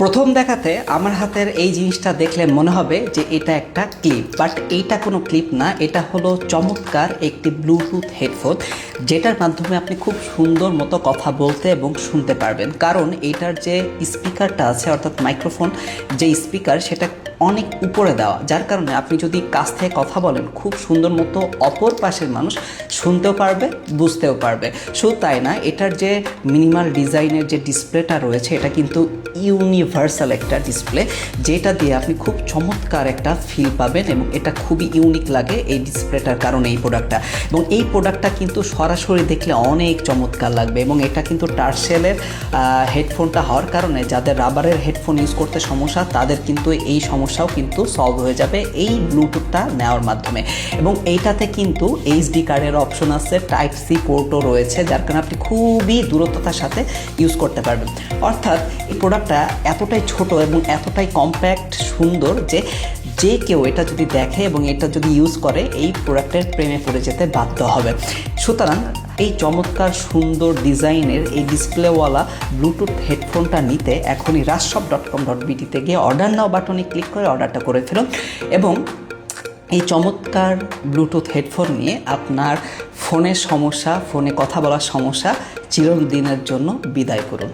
প্রথম দেখাতে আমার হাতের এই জিনিসটা দেখলে মনে হবে যে এটা একটা ক্লিপ, বাট এইটা কোনো ক্লিপ না। এটা হলো চমৎকার একটি ব্লুটুথ হেডফোন, যেটার মাধ্যমে আপনি খুব সুন্দর মতো কথা বলতে এবং শুনতে পারবেন। কারণ এটার যে স্পিকারটা আছে, অর্থাৎ মাইক্রোফোন যে স্পিকার, সেটা অনেক উপরে দেওয়া, যার কারণে আপনি যদি কাছ থেকে কথা বলেন খুব সুন্দর মতো অপর পাশের মানুষ শুনতেও পারবে, বুঝতেও পারবে। শুধু তাই না, এটার যে মিনিমাল ডিজাইনের যে ডিসপ্লেটা রয়েছে, এটা কিন্তু ইউনিভার্সাল একটা ডিসপ্লে, যেটা দিয়ে আপনি খুব চমৎকার একটা ফিল পাবেন এবং এটা খুবই ইউনিক লাগে এই ডিসপ্লেটার কারণে এই প্রোডাক্টটা। এবং এই প্রোডাক্টটা কিন্তু সরাসরি দেখলে অনেক চমৎকার লাগবে। এবং এটা কিন্তু টার্সেলের হেডফোনটা হওয়ার কারণে যাদের রাবারের হেডফোন ইউজ করতে সমস্যা, তাদের কিন্তু এই সমস্যাও কিন্তু সলভ হয়ে যাবে এই ব্লুটুথটা নেওয়ার মাধ্যমে। এবং এইটাতে কিন্তু এইচডি কার্ডের অপশন আছে, টাইপ সি পোর্টও রয়েছে, যার কারণে আপনি খুবই দূরত্বতার সাথে ইউজ করতে পারবেন। অর্থাৎ এই প্রোডাক্টটা এতটাই ছোট এবং এতটাই কম্প্যাক্ট সুন্দর যে যে কেউ এটা যদি দেখে এবং এটা যদি ইউজ করে, এই প্রোডাক্টের প্রেমে পড়ে যেতে বাধ্য হবে। সুতরাং এই চমৎকার সুন্দর ডিজাইনের এই ডিসপ্লেওয়ালা ব্লুটুথ হেডফোনটা নিতে এখনই rashshop.com.bt গিয়ে অর্ডার নাও বাটনে ক্লিক করে অর্ডারটা করে ফেলুন এবং এই চমৎকার ব্লুটুথ হেডফোন নিয়ে আপনার ফোনের সমস্যা, ফোনে কথা বলার সমস্যা চিরদিনের জন্য বিদায় করুন।